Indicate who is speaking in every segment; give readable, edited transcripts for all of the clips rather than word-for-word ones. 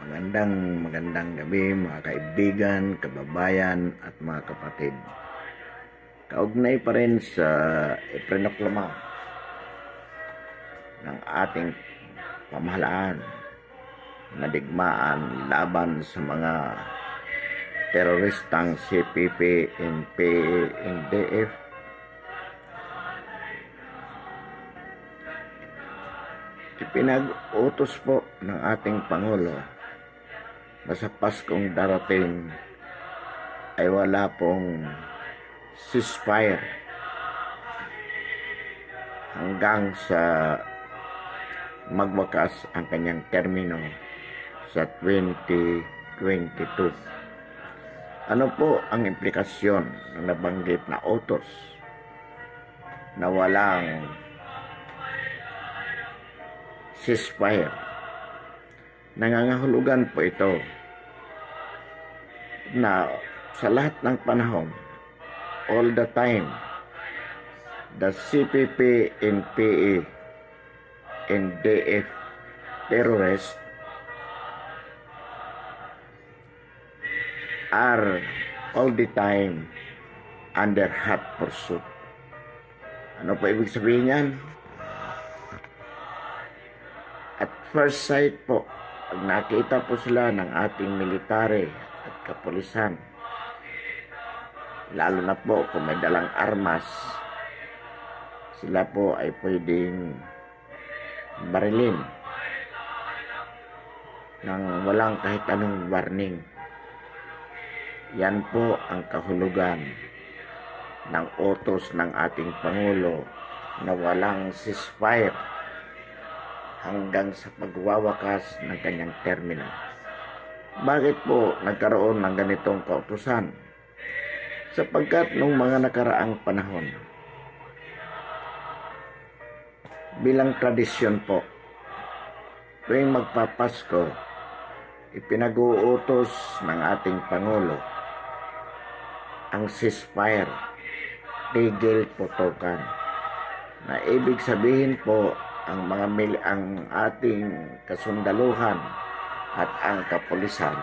Speaker 1: Magandang gabi mga kaibigan, kababayan at mga kapatid. Kaugnay pa rin sa iprinoklama ng ating pamahalaan na digmaan laban sa mga teroristang CPP, NPA, NDF. Ipinag-utos po ng ating Pangulo na sa Paskong darating ay wala pong ceasefire hanggang sa magwakas ang kanyang termino sa 2022. Ano po ang implikasyon ng nabanggit na utos na walang ceasefire? Nangangahulugan po ito na sa lahat ng panahon, all the time, the CPP, NPA, NDF terrorists are all the time under hot pursuit. Ano po ibig sabihin yan? At first sight po, pag nakita po sila ng ating military at kapulisan, lalo na po kung may dalang armas, sila po ay pwedeng barilin nang walang kahit anong warning. Yan po ang kahulugan ng utos ng ating Pangulo na walang ceasefire hanggang sa pagwawakas ng kanyang termino. Bakit po nagkaroon ng ganitong kautusan? Sapagkat nung mga nakaraang panahon, bilang tradisyon po, tuwing magpapasko, ipinag-uutos ng ating Pangulo ang ceasefire, tigil putukan, na ibig sabihin po ang ating kasundaluhan at ang kapulisan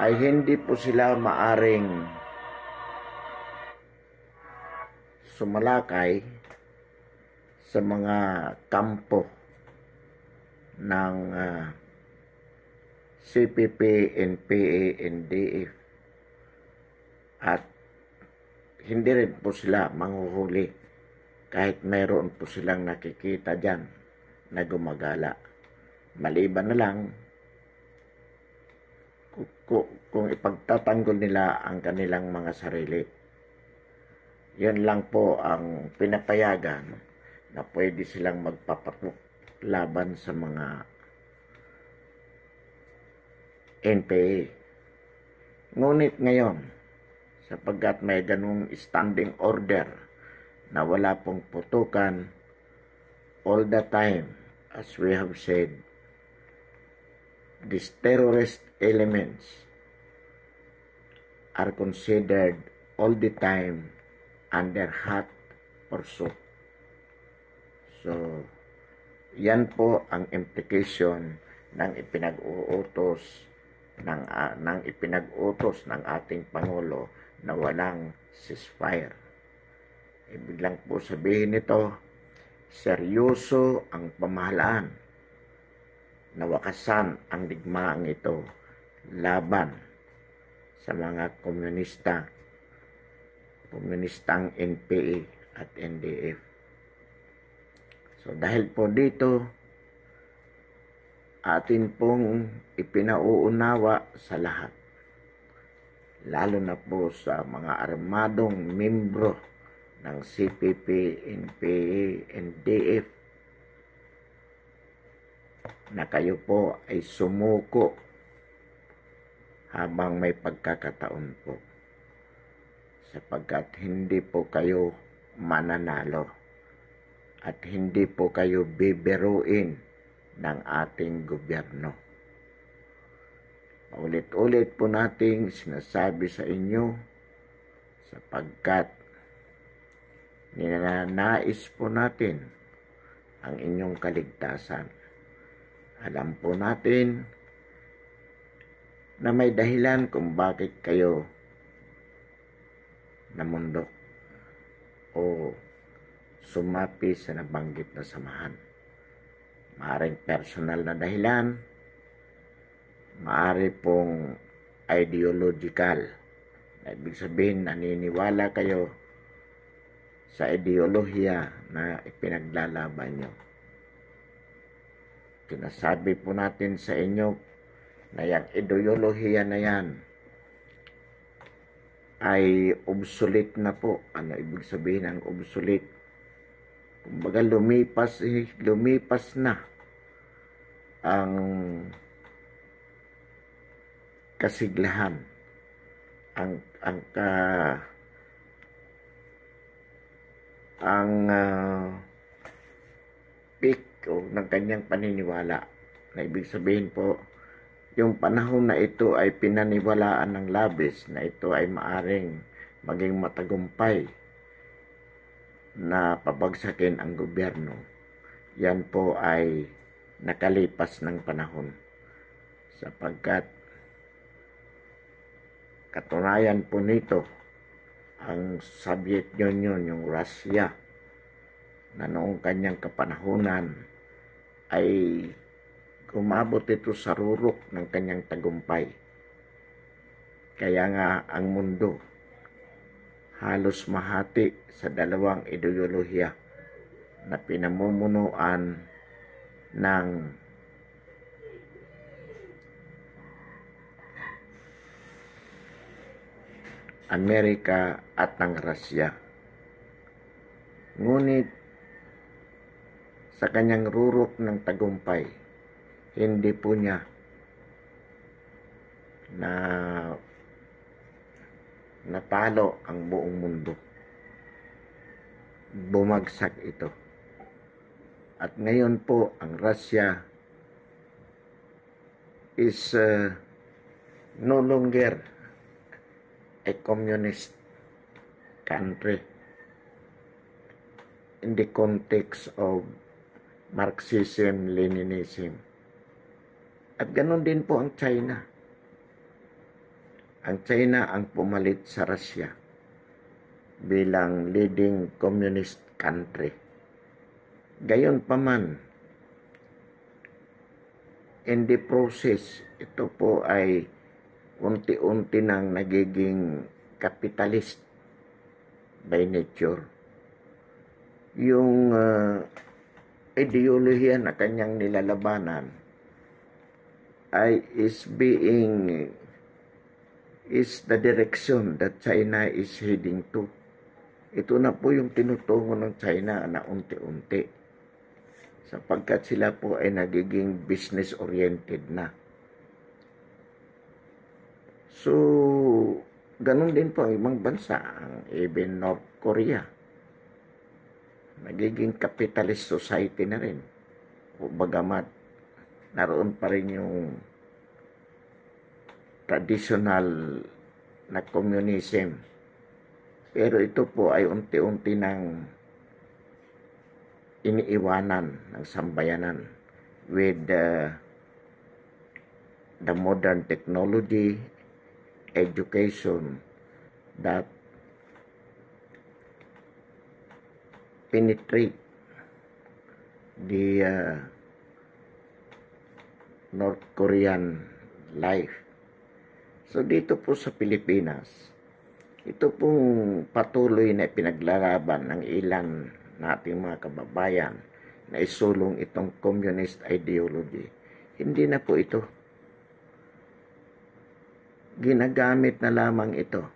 Speaker 1: ay hindi po sila maaring sumalakay sa mga kampo ng CPP, NPA, NDF, at hindi rin po sila manghuhuli kahit mayroon po silang nakikita dyan na gumagala. Maliban na lang kung ipagtatanggol nila ang kanilang mga sarili. Yun lang po ang pinapayagan na pwede silang magpapatok laban sa mga NPA. Ngunit ngayon, sapagkat may ganung standing order na wala pong putukan all the time, as we have said, these terrorist elements are considered all the time under hot pursuit. So, yan po ang implication ng ipinag-uutos ng ating Pangulo na walang ceasefire. Ibig lang po sabihin nito, seryoso ang pamahalaan na wakasan ang digmaang ito laban sa mga komunistang NPA at NDF. So dahil po dito, atin pong ipinauunawa sa lahat, lalo na po sa mga armadong membro ng CPP, NPA, NDF, na kayo po ay sumuko habang may pagkakataon po, sapagkat hindi po kayo mananalo at hindi po kayo bibiruin ng ating gobyerno. Paulit-ulit po nating sinasabi sa inyo, sapagkat ninanais po natin ang inyong kaligtasan. Alam po natin na may dahilan kung bakit kayo namundok o sumapi sa nabanggit na samahan. Maaring personal na dahilan, maari pong ideological. Ibig sabihin, naniniwala kayo sa ideolohiya na ipinaglalaban nyo. Sinasabi po natin sa inyo na yung ideolohiya na yan ay obsolete na po. Ano ibig sabihin ng obsolete? Kumbaga lumipas na ang kasiglahan, ang peak o ng kanyang paniniwala. Na ibig sabihin po, yung panahon na ito ay pinaniwalaan ng labis na ito ay maaring maging matagumpay na pabagsakin ang gobyerno. Yan po ay nakalipas ng panahon, sapagkat katunayan po nito ang Soviet Union, yung Russia, na noong kanyang kapanahunan ay umabot ito sa rurok ng kanyang tagumpay. Kaya nga ang mundo halos mahati sa dalawang ideolohiya na pinamumunuan ng Amerika at ng Russia. Ngunit sa kanyang rurok ng tagumpay, hindi po niya na natalo ang buong mundo. Bumagsak ito. At ngayon po, ang Russia is no longer a communist country in the context of Marxism, Leninism. At ganon din po ang China. Ang China ang pumalit sa Russia bilang leading communist country. Gayon pa man, in the process, ito po ay unti-unti nang nagiging capitalist by nature. Yung ideolohiya na kanyang nilalabanan is the direction that China is heading to. Ito na po yung tinutungo ng China na unti-unti, sapagkat sila po ay nagiging business-oriented na. So, ganun din po ang ibang bansa, even North Korea. Nagiging capitalist society na rin. O bagamat naroon pa rin yung traditional na communism. Pero ito po ay unti-unti nang iniiwanan ng sambayanan with the modern technology, education that penetrate the North Korean life. So dito po sa Pilipinas, ito pong patuloy na pinaglalaban ng ilan nating mga kababayan na isulong itong communist ideology. Hindi na po ito. Ginagamit na lamang ito.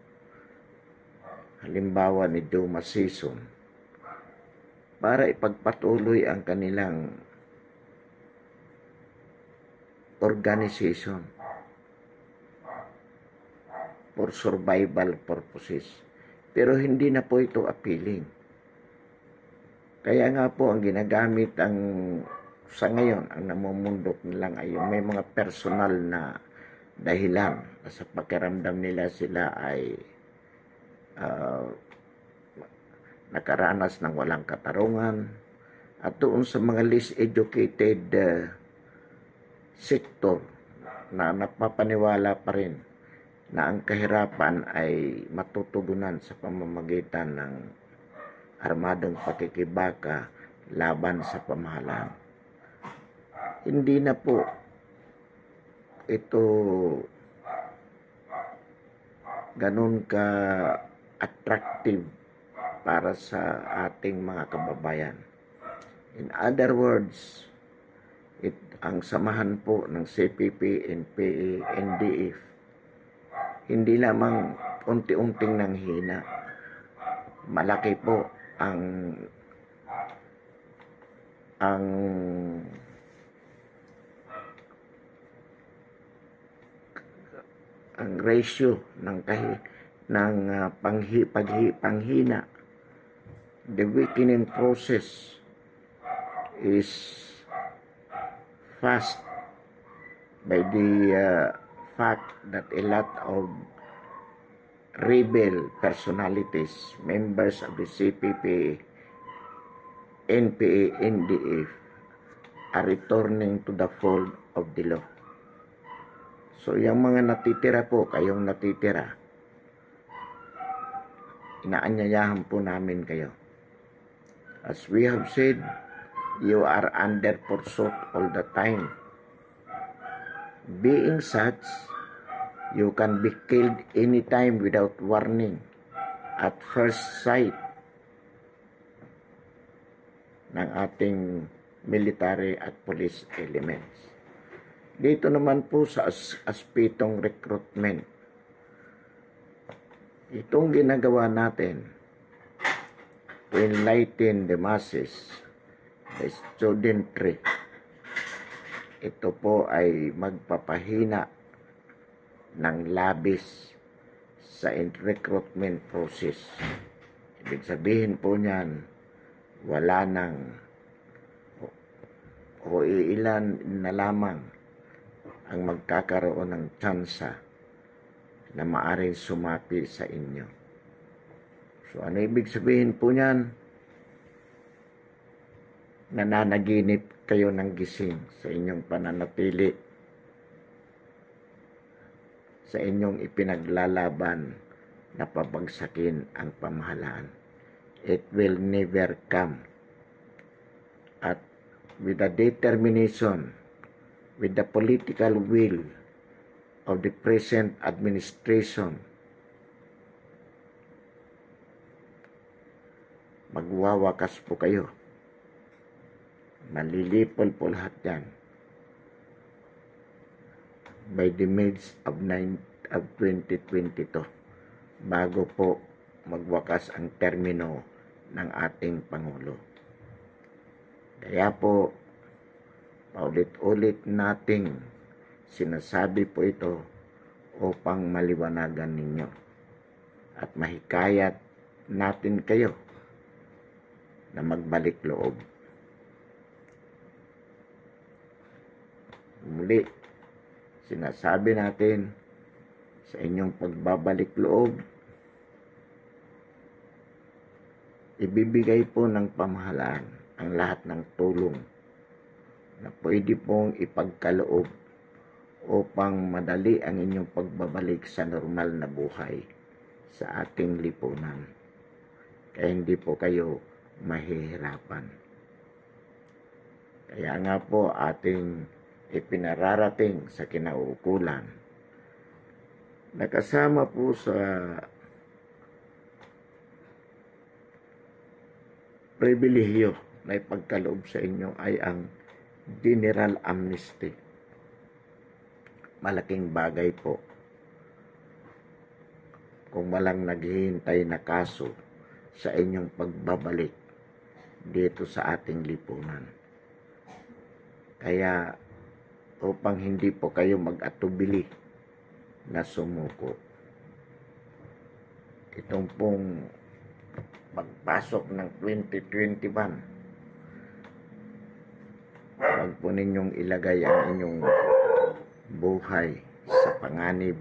Speaker 1: Halimbawa ni Dumas Season para ipagpatuloy ang kanilang organization for survival purposes. Pero hindi na po ito appealing. Kaya nga po ang ginagamit sa ngayon, ang namumundok nilang ay yung may mga personal na dahilan na sa pakiramdam nila sila ay nakaranas ng walang katarungan, at doon sa mga least educated sector na napapaniwala pa rin na ang kahirapan ay matutugunan sa pamamagitan ng armadong pakikibaka laban sa pamahalaan. Hindi na po ito ganun ka attractive para sa ating mga kababayan. In other words, ang samahan po ng CPP, NPA, NDF, hindi lamang unti-unting nanghina. Malaki po ang ratio ng panghina. The weakening process is fast by the fact that a lot of rebel personalities, members of the CPP, NPA, NDF, are returning to the fold of the law. So, yung mga natitira po, kayong natitira, inaanyayahan po namin kayo. As we have said, you are under pursuit all the time. Being such, you can be killed anytime without warning at first sight ng ating military at police elements. Dito naman po sa aspetong recruitment, itong ginagawa natin to enlighten the masses, the studentry, ito po ay magpapahina ng labis sa recruitment process. Ibig sabihin po niyan, wala nang o ilan na lamang ang magkakaroon ng tsansa na maaring sumapi sa inyo. So, ano ibig sabihin po niyan? Nananaginip kayo ng gising sa inyong pananatili sa inyong ipinaglalaban na pabagsakin ang pamahalaan. It will never come. At with the determination, with the political will of the present administration, magwawakas po kayo. Malilipol po lahat yan by the mids of 2022 bago po magwakas ang termino ng ating Pangulo. Kaya po, paulit-ulit nating sinasabi po ito upang maliwanagan ninyo at mahikayat natin kayo na magbalik loob. Muli, sinasabi natin sa inyong pagbabalik loob, ibibigay po ng pamahalaan ang lahat ng tulong na pwede pong ipagkaloob upang madali ang inyong pagbabalik sa normal na buhay sa ating lipunan. Kaya hindi po kayo mahihirapan. Kaya nga po ating ipinararating sa kinauukulan. Nakasama po sa pribilehyo na ipagkaloob sa inyo ay ang general amnesty. Malaking bagay po kung walang naghihintay na kaso sa inyong pagbabalik dito sa ating lipunan. Kaya upang hindi po kayo mag-atubili na sumuko, itong pong pagpasok ng 2021, huwag po ninyong ilagay ang inyong buhay sa panganib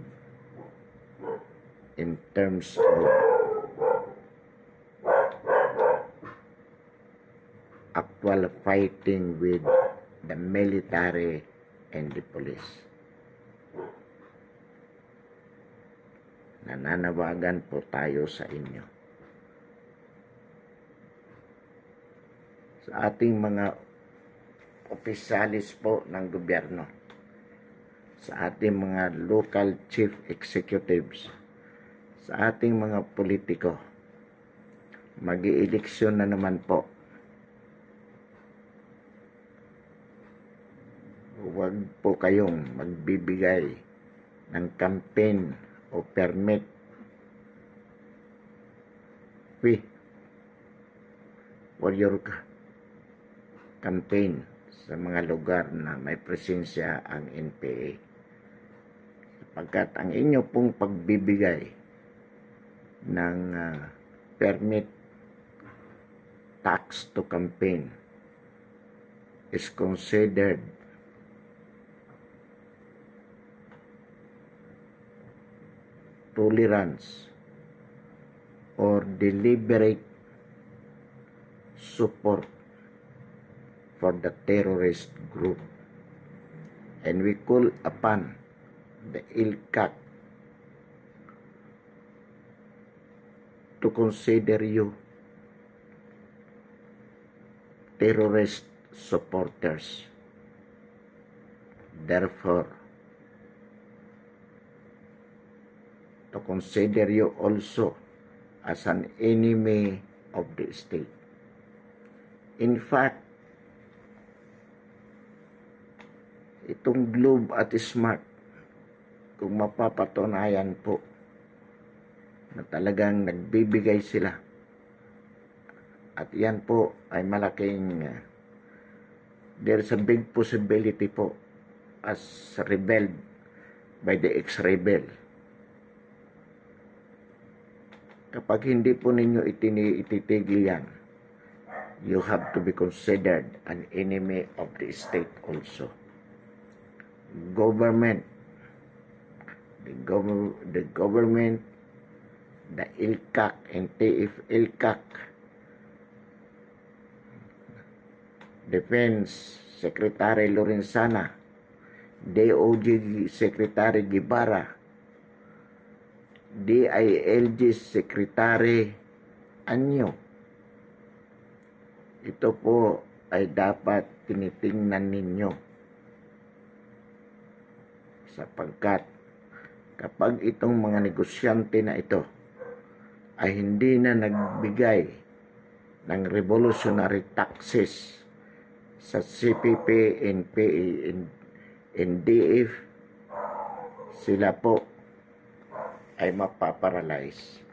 Speaker 1: in terms of actual fighting with the military and the police. Nananawagan po tayo sa inyo. Sa ating mga opisyalis po ng gobyerno, sa ating mga local chief executives, sa ating mga politiko, mag-ieleksyon na naman po. Huwag po kayong magbibigay ng campaign o permit fee for your campaign sa mga lugar na may presensya ang NPA, sapagkat ang inyo pong pagbibigay ng permit tax to campaign is considered tolerance or deliberate support for the terrorist group, and we call upon the ILCAC to consider you terrorist supporters. Therefore, to consider you also as an enemy of the state. In fact, itong Globe at Smart, kung mapapatunayan po na talagang nagbibigay sila, at yan po ay malaking there's a big possibility po as rebelled by the ex-rebel. Kapag hindi po ninyo ititigil yan, you have to be considered an enemy of the state also. Government, the government, the ILCAC, NTF-ILCAC, Defense Secretary Lorenzana, DOJ Secretary Guevara, DILG Secretary Anyo. Ito po ay dapat tinitingnan ninyo, sapagkat kapag itong mga negosyante na ito ay hindi na nagbigay ng revolutionary taxes sa CPP, NPA, NDF, sila po ay mapaparalyze.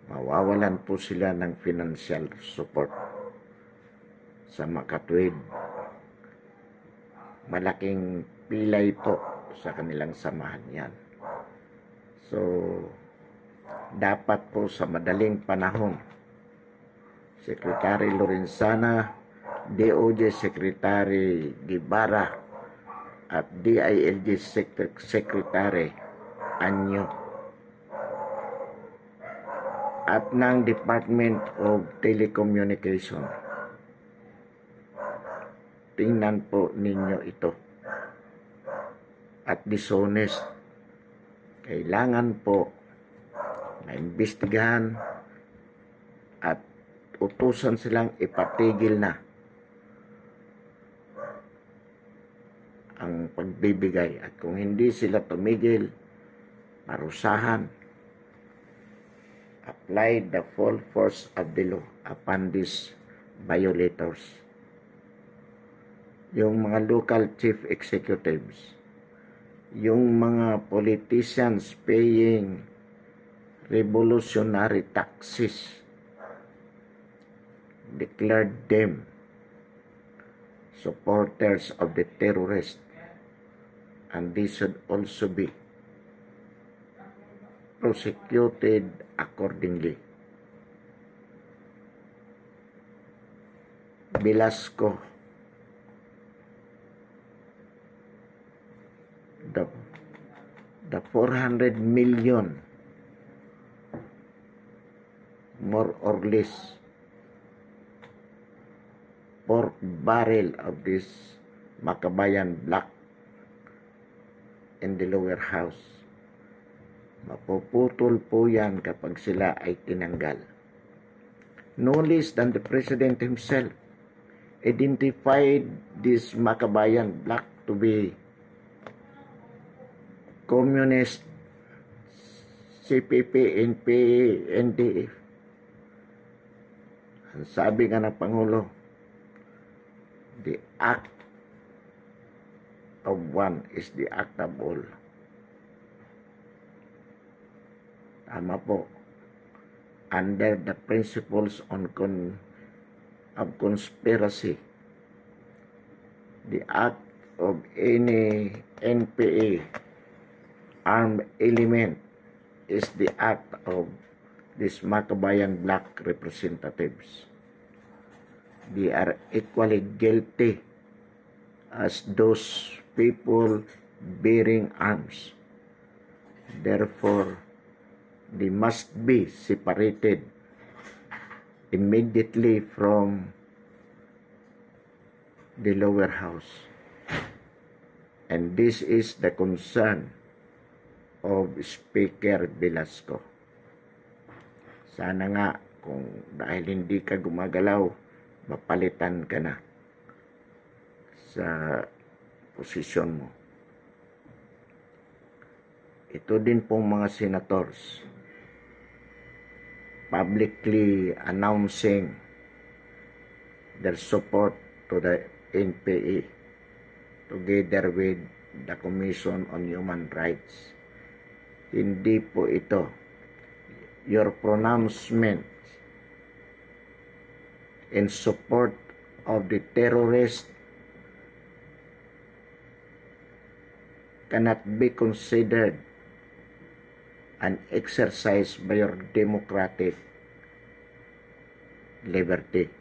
Speaker 1: Mawawalan po sila ng financial support sa makatwid. Malaking pilay po sa kanilang samahan yan. So, dapat po sa madaling panahon, Secretary Lorenzana, DOJ Secretary Guevara, at DILG Secretary Anyo, at ng Department of Telecommunication, tingnan po ninyo ito. At dishonest, kailangan po na imbestigahan at utusan silang ipatigil na ang pagbibigay, at kung hindi sila tumigil, parusahan. Apply the full force of the law upon these violators. Yung mga local chief executives, yung mga politicians paying revolutionary taxes, declared them supporters of the terrorists, and they should also be prosecuted accordingly. Velasco, the 400 million, more or less, pork barrel of this Makabayan black in the lower house. Mapuputol po yan kapag sila ay tinanggal. No less than the President himself identified this Makabayan bloc to be communist, CPP, NPA, NDF. Ang sabi nga ng Pangulo, the act of one is the act of all. Tama po. Under the principles of conspiracy, the act of any NPA armed element is the act of these Makabayan bloc representatives. They are equally guilty as those people bearing arms. Therefore, they must be separated immediately from the lower house. And this is the concern of Speaker Velasco. Sana nga kung dahil hindi ka gumagalaw, mapalitan ka na sa posisyon mo. Ito din pong mga senators publicly announcing their support to the NPA together with the Commission on Human Rights. Hindi po ito your pronouncement in support of the terrorist cannot be considered an exercise by your democratic liberties.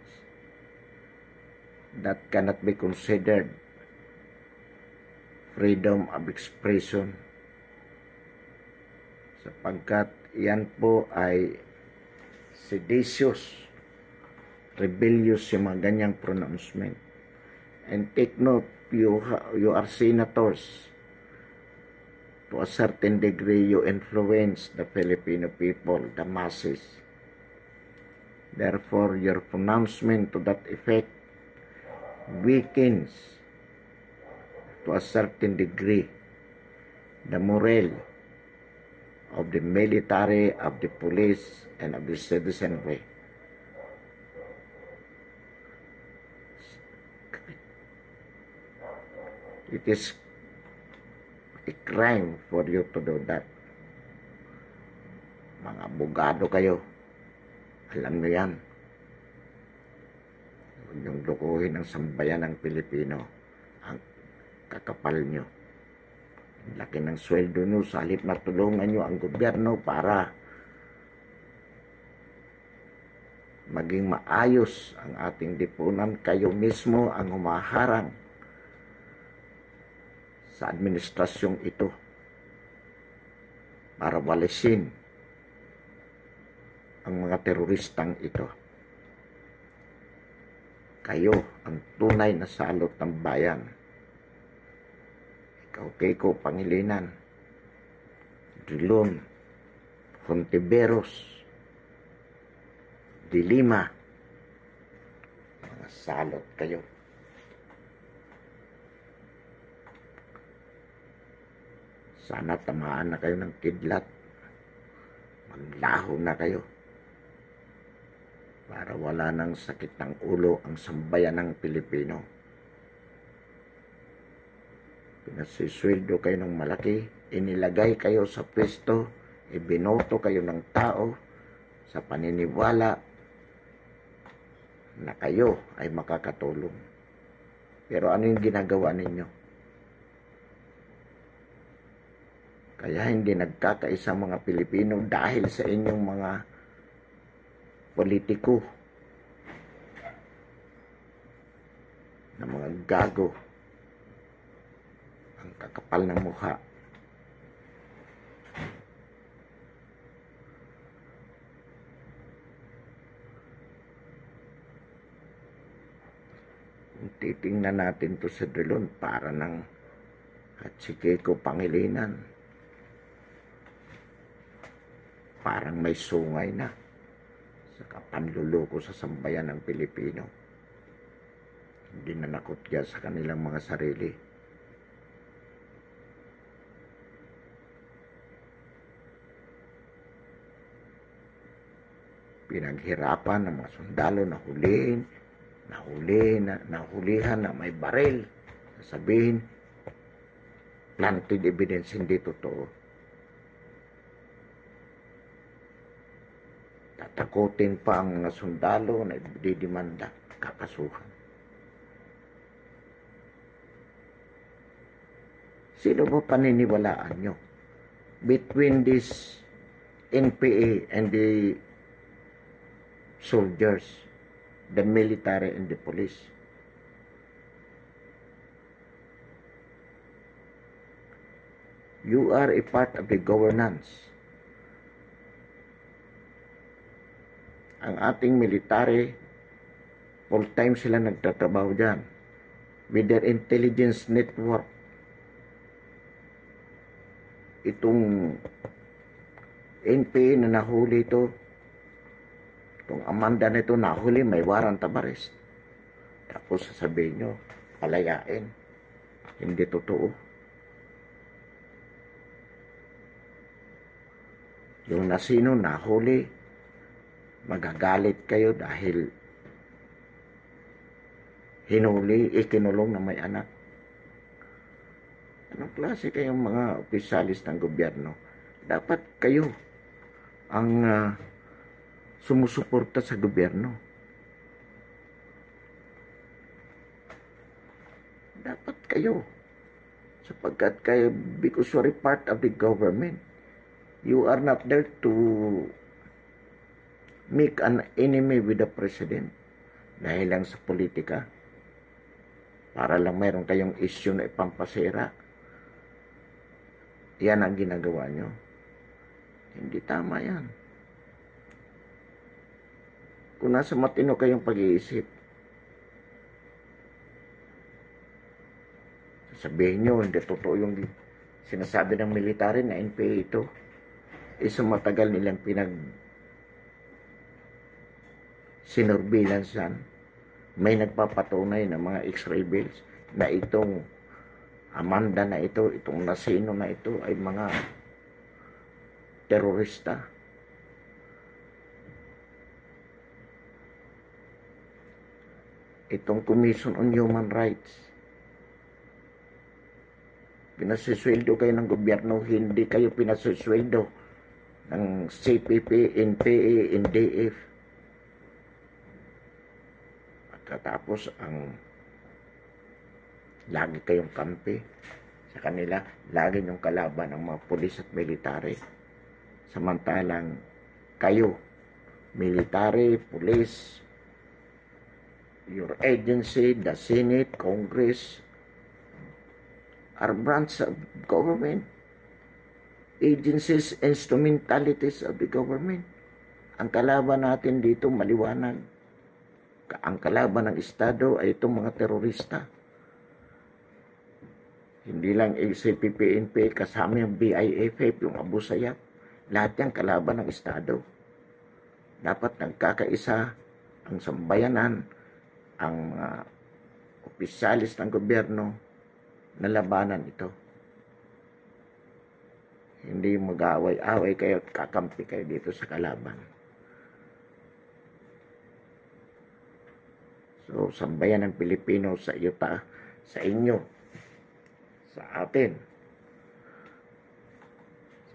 Speaker 1: That cannot be considered freedom of expression, sapagkat yan po ay seditious, rebellious yung mga ganyang pronouncement. And take note, you are senators. To a certain degree, you influence the Filipino people, the masses. Therefore, your pronouncement to that effect weakens to a certain degree the morale of the military, of the police, and of the citizenry. It is a crime for you to do that. Mga abogado kayo, alam nyo yan. Huwag niyong lukuhin ang sambayan ng Pilipino. Ang kakapal nyo. Laki ng sweldo nyo, sa halip na tulungan nyo ang gobyerno para maging maayos ang ating lipunan. Kayo mismo ang humaharang sa administrasyong ito para walisin ang mga teroristang ito. Kayo ang tunay na salot ng bayan. Keiko Pangilinan, Drilon, Fontiveros, De Lima, mga salot kayo. Sana tamaan na kayo ng kidlat, maglaho na kayo, para wala nang sakit ng ulo ang sambayan ng Pilipino. Pinasisweldo kayo ng malaki, inilagay kayo sa pwesto, ibinoto kayo ng tao sa paniniwala na kayo ay makakatulong. Pero ano yung ginagawa ninyo? Kaya hindi nagkakaisa mga Pilipino dahil sa inyong mga politiko na mga gago. Ang kakapal ng mukha. Kung titingnan natin to sa Drilon, para ng At si Kiko Pangilinan, parang may sungay na sa kapanluloko sa sambayan ng Pilipino. Hindi na nakutya sa kanilang mga sarili. Pinaghirapan ng mga sundalo na nahulihan na may baril. Sasabihin, planted evidence, hindi totoo. Tatakutin pa ang mga sundalo na didimanda, kakasuhan. Sino ba paniniwalaan nyo? Between this NPA and the soldiers, the military and the police. You are a part of the governance. Ang ating military, full-time sila nagtatrabaho dyan with their intelligence network. Itong NPA na nahuli ito, itong Amanda na ito nahuli, may warrant of arrest. Tapos sasabihin nyo, palayain. Hindi totoo. Yung nasino nahuli, magagalit kayo dahil hinuli, ikinulong na may anak. Anong klase kayong mga opisyalis ng gobyerno? Dapat kayo ang sumusuporta sa gobyerno. Dapat kayo. Sapagkat kayo, because you are part of the government. You are not there to make an enemy with the president dahil lang sa politika. Para lang mayroon kayong issue na ipampasira. Yan ang ginagawa nyo. Hindi tama yan. Kung nasa matino kayong pag-iisip, sabihin nyo, hindi totoo yung sinasabi ng military na NPA ito. Isa matagal nilang sinurveillancean. May nagpapatunay ng mga X-ray bills na itong Amanda na ito, itong nasino na ito ay mga terorista. Itong Commission on Human Rights, pinasisweldo kayo ng gobyerno, hindi kayo pinasisweldo ng CPP, NPA, NDF. At katapos ang lagi kayong kampi sa kanila, lagi yung kalaban ng mga pulis at military. Samantalang kayo, military, police, your agency, the Senate, Congress, are branch of government. Agencies, instrumentalities of the government. Ang kalaban natin dito maliwanag. Ang kalaban ng Estado ay itong mga terorista. Hindi lang ACP, PNP, kasama yung BIFF, yung Abu Sayyaf. Lahat yan kalaban ng Estado. Dapat nagkakaisa ang sambayanan, ang opisyalis ng gobyerno na labanan ito. Hindi mag-away-away kayo at kakampi kayo dito sa kalaban. So, sambayan ng Pilipino sa iyo sa inyo, sa atin.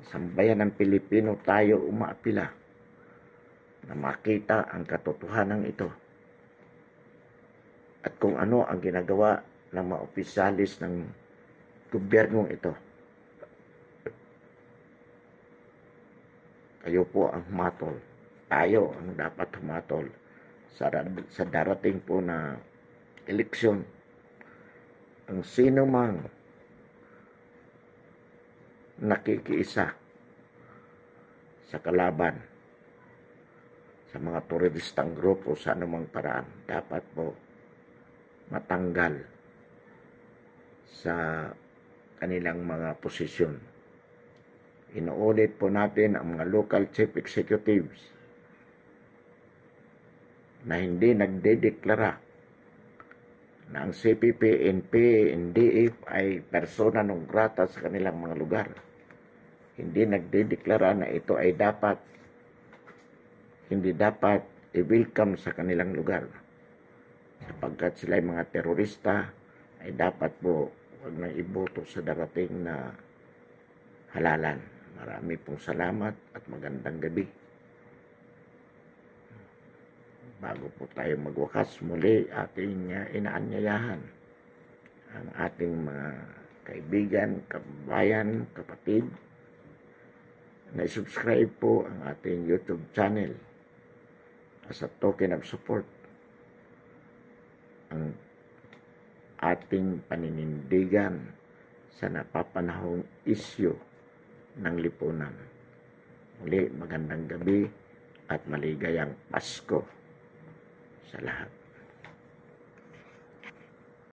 Speaker 1: Sa sambayan ng Pilipino tayo umaapila na makita ang katotohanan ito. At kung ano ang ginagawa ng mga opisyalis ng gobyernong ito. Kayo po ang humatol. Tayo ang dapat humatol sa darating po na eleksyon. Ang sino mang nakikiisa sa kalaban sa mga teroristang grupo sa anumang paraan, dapat po matanggal sa kanilang mga posisyon. Inuulit po natin ang mga local chief executives na hindi nagdedeklara na ang CPP, NP, NDF ay persona non grata sa kanilang mga lugar. Hindi nagdedeklara na ito ay hindi dapat i-welcome sa kanilang lugar. Sapagkat sila ay mga terorista, ay dapat po huwag na iboto sa darating na halalan. Marami pong salamat at magandang gabi. Bago po tayo magwakas, muli ating inaanyayahan ang ating mga kaibigan, kabayan, kapatid na subscribe po ang ating YouTube channel as a token of support. Ang ating paninindigan sa napapanahong isyu ng lipunan. Muli, magandang gabi at maligayang Pasko sa lahat.